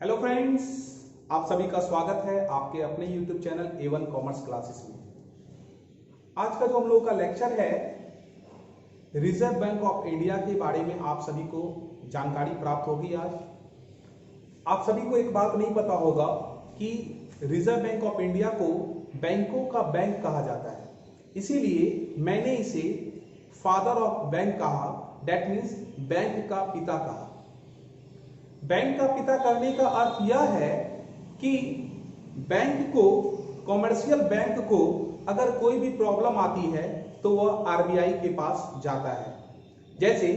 Hello friends, आप सभी का स्वागत है आपके अपने YouTube channel A1 commerce classes में। आज का जो हम लोगों का लेक्चर है रिजर्व बैंक ऑफ इंडिया के बारे में आप सभी को जानकारी प्राप्त होगी। आज आप सभी को एक बात नहीं पता होगा कि रिजर्व बैंक ऑफ इंडिया को बैंकों का बैंक कहा जाता है, इसीलिए मैंने इसे फादर ऑफ बैंक कहा। दैट मीन्स बैंक का पिता कहा। बैंक का पिता करने का अर्थ यह है कि बैंक को, कॉमर्शियल बैंक को अगर कोई भी प्रॉब्लम आती है तो वह आरबीआई के पास जाता है। जैसे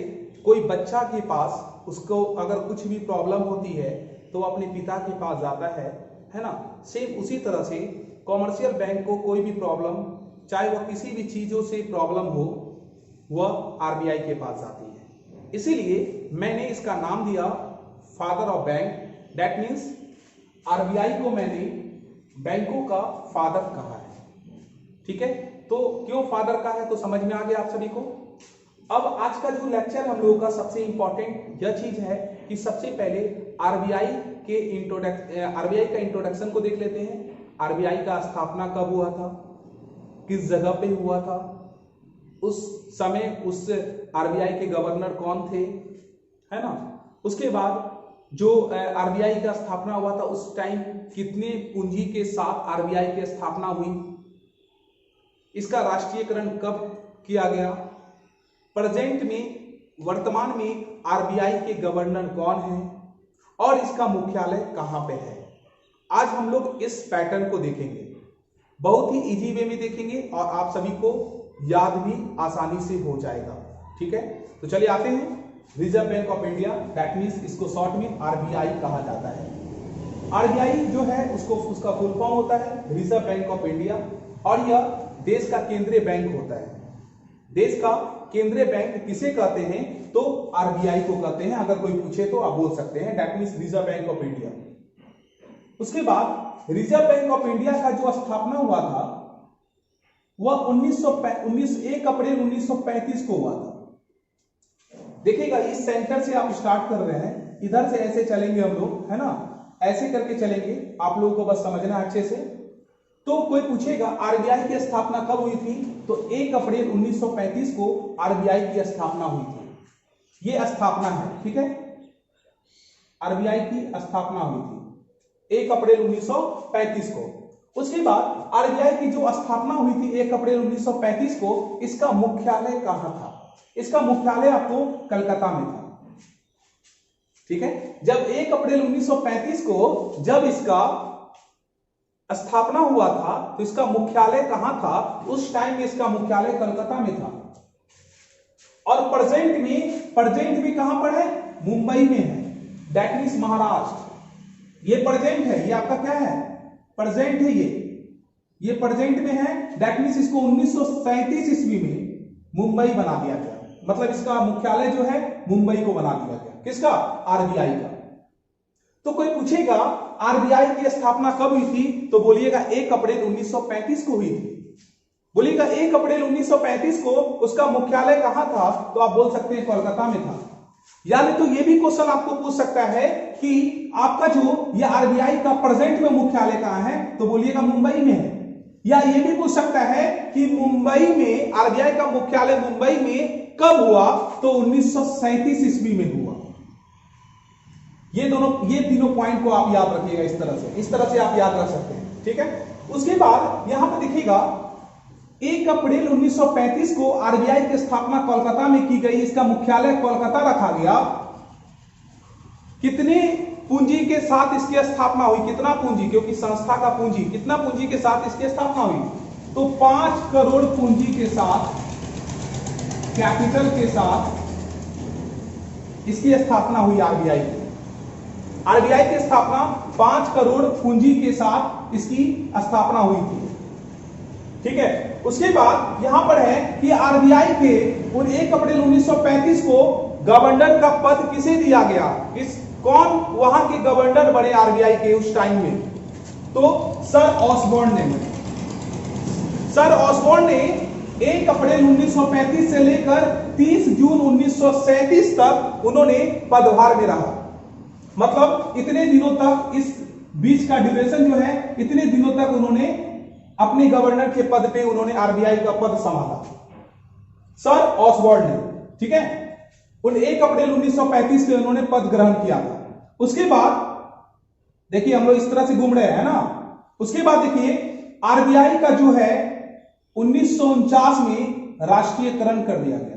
कोई बच्चा के पास उसको अगर कुछ भी प्रॉब्लम होती है तो वह अपने पिता के पास जाता है ना। सेम उसी तरह से कॉमर्शियल बैंक को कोई भी प्रॉब्लम, चाहे वह किसी भी चीजों से प्रॉब्लम हो, वह आरबीआई के पास जाती है। इसीलिए मैंने इसका नाम दिया father of bank. That means RBI को मैंने बैंकों का फादर कहा है। ठीक है, तो क्यों फादर का है तो समझ में आ गया आप सभी को। अब आज का जो लेक्चर हम लोगों का सबसे इंपॉर्टेंट यह चीज है कि सबसे पहले आरबीआई का इंट्रोडक्शन को देख लेते हैं। आरबीआई का स्थापना कब हुआ था, किस जगह पे हुआ था, उस समय उस आरबीआई के गवर्नर कौन थे, है ना। उसके बाद जो आरबीआई का स्थापना हुआ था उस टाइम कितने पूंजी के साथ आरबीआई की स्थापना हुई, इसका राष्ट्रीयकरण कब किया गया, प्रेजेंट में वर्तमान में आरबीआई के गवर्नर कौन है और इसका मुख्यालय कहां पे है। आज हम लोग इस पैटर्न को देखेंगे, बहुत ही इजी वे में देखेंगे और आप सभी को याद भी आसानी से हो जाएगा। ठीक है, तो चलिए आते हैं reserve bank of India. That means इसको शॉर्ट में आरबीआई कहा जाता है। आरबीआई जो है उसका फुल फॉर्म होता है रिजर्व बैंक ऑफ इंडिया और यह देश का केंद्रीय बैंक होता है। देश का केंद्रीय बैंक किसे कहते हैं तो आरबीआई को कहते हैं। अगर कोई पूछे तो आप बोल सकते हैं that means reserve bank of India. उसके बाद रिजर्व बैंक ऑफ इंडिया का जो स्थापना हुआ था वह 1 अप्रैल 1935 को हुआ था। देखिएगा, इस सेंटर से आप स्टार्ट कर रहे हैं, इधर से ऐसे चलेंगे हम लोग, है ना, ऐसे करके चलेंगे। आप लोगों को बस समझना अच्छे से। तो कोई पूछेगा आरबीआई की स्थापना कब हुई थी तो 1 अप्रैल 1935 को आरबीआई की स्थापना हुई थी। ये स्थापना है, ठीक है, आरबीआई की स्थापना हुई थी 1 अप्रैल 1935 को। उसके बाद आरबीआई की जो स्थापना हुई थी 1 अप्रैल 1935 को, इसका मुख्यालय कहां था। इसका मुख्यालय आपको कलकत्ता में था। ठीक है, जब 1 अप्रैल 1935 को जब इसका स्थापना हुआ था तो इसका मुख्यालय कहां था, उस टाइम में इसका मुख्यालय कलकत्ता में था। और प्रेजेंट में कहां पर है, मुंबई में है। That means Maharashtra. ये प्रेजेंट है, ये आपका क्या है, प्रेजेंट है। ये प्रेजेंट में है। दैट मीन्स इसको 1937 ईस्वी में मुंबई बना दिया गया। मतलब इसका मुख्यालय जो है मुंबई को बना दिया गया। किसका, आरबीआई का। तो कोई पूछेगा आरबीआई की स्थापना कब हुई थी तो बोलिएगा 1 अप्रैल 1935 को हुई थी। बोलिएगा 1 अप्रैल 1935 को उसका मुख्यालय कहां था तो आप बोल सकते हैं कोलकाता में था। यानी तो ये भी क्वेश्चन आपको पूछ सकता है कि आपका जो ये आरबीआई का प्रेजेंट में मुख्यालय कहां है तो बोलिएगा मुंबई में है। या ये भी पूछ सकता है कि मुंबई में आरबीआई का मुख्यालय मुंबई में कब हुआ तो 1937 ईस्वी में हुआ। ये तीनों पॉइंट को आप याद रखिएगा। इस तरह से आप याद रख सकते हैं। ठीक है, उसके बाद यहां पर देखिएगा 1 अप्रैल 1935 को आरबीआई की स्थापना कोलकाता में की गई। इसका मुख्यालय कोलकाता रखा गया। कितने पूंजी के साथ इसकी स्थापना हुई, कितना पूंजी, क्योंकि संस्था का पूंजी, कितना पूंजी के साथ इसकी स्थापना हुई तो 5 करोड़ पूंजी के साथ, कैपिटल के साथ इसकी स्थापना हुई। आरबीआई की स्थापना 5 करोड़ पूंजी के साथ इसकी स्थापना हुई थी। ठीक है, उसके बाद यहां पर है कि आरबीआई के 1 अप्रैल 1935 को गवर्नर का पद किसे दिया गया, कौन वहां के गवर्नर बने आरबीआई के उस टाइम में तो सर ऑसबोर्न ने 1 अप्रैल 1935 से लेकर 30 जून 1937 तक उन्होंने पदभार में रहा। मतलब इतने दिनों तक, इस बीच का ड्यूरेशन जो है, इतने दिनों तक उन्होंने अपने गवर्नर के पद पे उन्होंने आरबीआई का पद संभाला, सर ऑसबॉर्न ने। ठीक है, उन 1 अप्रैल 1935 से उन्होंने पद ग्रहण किया था। उसके बाद देखिए हम लोग इस तरह से घूम रहे हैं ना, उसके बाद देखिए आरबीआई का जो है 1949 में राष्ट्रीयकरण कर दिया गया।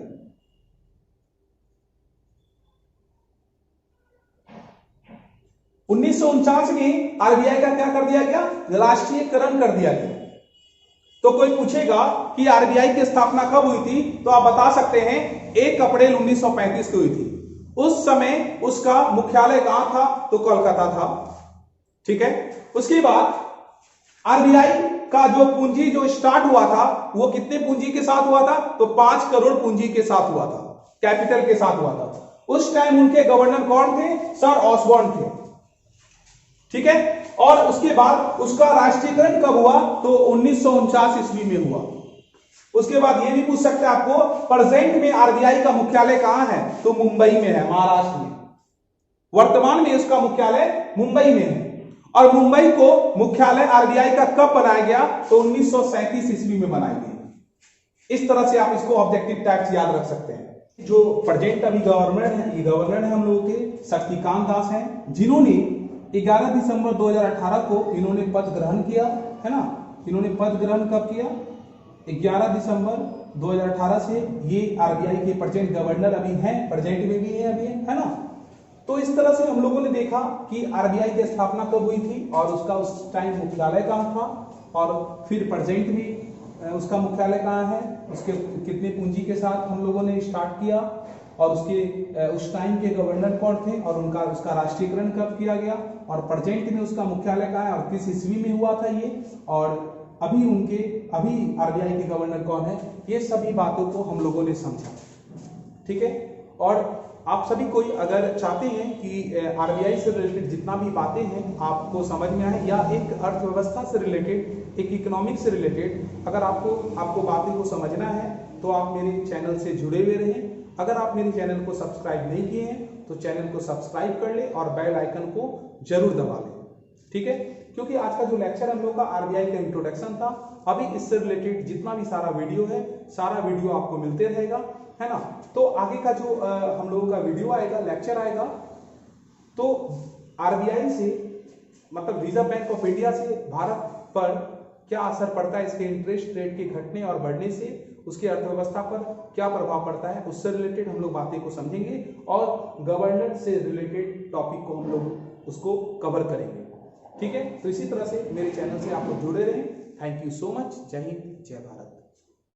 उन्नीस में आरबीआई का क्या कर दिया गया? राष्ट्रीयकरण कर दिया गया। तो कोई पूछेगा कि आरबीआई की स्थापना कब हुई थी, तो आप बता सकते हैं 1 अप्रैल 1935 को हुई थी। उस समय उसका मुख्यालय कहां था? तो कोलकाता था। ठीक है, उसके बाद आरबीआई का जो पूंजी जो स्टार्ट हुआ था वो कितने पूंजी के साथ हुआ था? तो 5 करोड़ पूंजी के साथ हुआ था, कैपिटल के साथ हुआ था। उस टाइम उनके गवर्नर कौन थे? सर ऑसबॉर्न थे। ठीक है, और उसके बाद उसका राष्ट्रीयकरण कब हुआ? तो 1949 ईस्वी में हुआ। उसके बाद ये भी पूछ सकते हैं आपको, प्रेजेंट में आरबीआई का मुख्यालय कहां है? तो मुंबई में है, महाराष्ट्र में। वर्तमान में उसका मुख्यालय मुंबई में है। और मुंबई को मुख्यालय आरबीआई का कब बनाया गया? तो 1937 ईस्वी में बनाया गया। इस तरह से आप इसको ऑब्जेक्टिव टाइप्स याद रख सकते हैं। जो प्रेजेंट अभी गवर्नर है हम लोगों के शक्तिकांत दास हैं, जिन्होंने 11 दिसंबर 2018 को इन्होंने पद ग्रहण किया है ना। इन्होंने पद ग्रहण कब किया? 11 दिसंबर 2018 से। ये आरबीआई के प्रेजेंट गवर्नर अभी हैं, प्रेजेंट में भी है अभी, है ना। तो इस तरह से हम लोगों ने देखा कि आरबीआई की स्थापना कब हुई थी और उसका उस टाइम मुख्यालय कहां था, और फिर प्रेजेंट में उसका मुख्यालय कहां है, उसके कितने पूंजी के साथ हम लोगों ने स्टार्ट किया, और उसके उस टाइम के गवर्नर कौन थे, और उसका राष्ट्रीयकरण कब किया गया, और प्रेजेंट में उसका मुख्यालय कहां है और किस ईस्वी में हुआ था ये, और अभी आरबीआई के गवर्नर कौन है। ये सभी बातों को हम लोगों ने समझा। ठीक है, और आप सभी कोई अगर चाहते हैं कि आरबीआई से रिलेटेड जितना भी बातें हैं आपको समझ में आए, या एक अर्थव्यवस्था से रिलेटेड, एक इकोनॉमिक्स से रिलेटेड अगर आपको बातें को समझना है, तो आप मेरे चैनल से जुड़े हुए रहें। अगर आप मेरे चैनल को सब्सक्राइब नहीं किए हैं तो चैनल को सब्सक्राइब कर ले और बेल आइकन को जरूर दबा लें। ठीक है, क्योंकि आज का जो लेक्चर हम लोग का आरबीआई का इंट्रोडक्शन था, अभी इससे रिलेटेड जितना भी सारा वीडियो है, सारा वीडियो आपको मिलते रहेगा, है ना। तो आगे का जो हम लोगों का वीडियो आएगा, लेक्चर आएगा, तो आरबीआई से मतलब रिजर्व बैंक ऑफ इंडिया से भारत पर क्या असर पड़ता है, इसके इंटरेस्ट रेट के घटने और बढ़ने से उसकी अर्थव्यवस्था पर क्या प्रभाव पड़ता है, उससे रिलेटेड हम लोग बातें को समझेंगे, और गवर्नर से रिलेटेड टॉपिक को हम लोग उसको कवर करेंगे। ठीक है, तो इसी तरह से मेरे चैनल से आप लोग जुड़े रहें। Thank you so much. जय हिंद, जय भारत।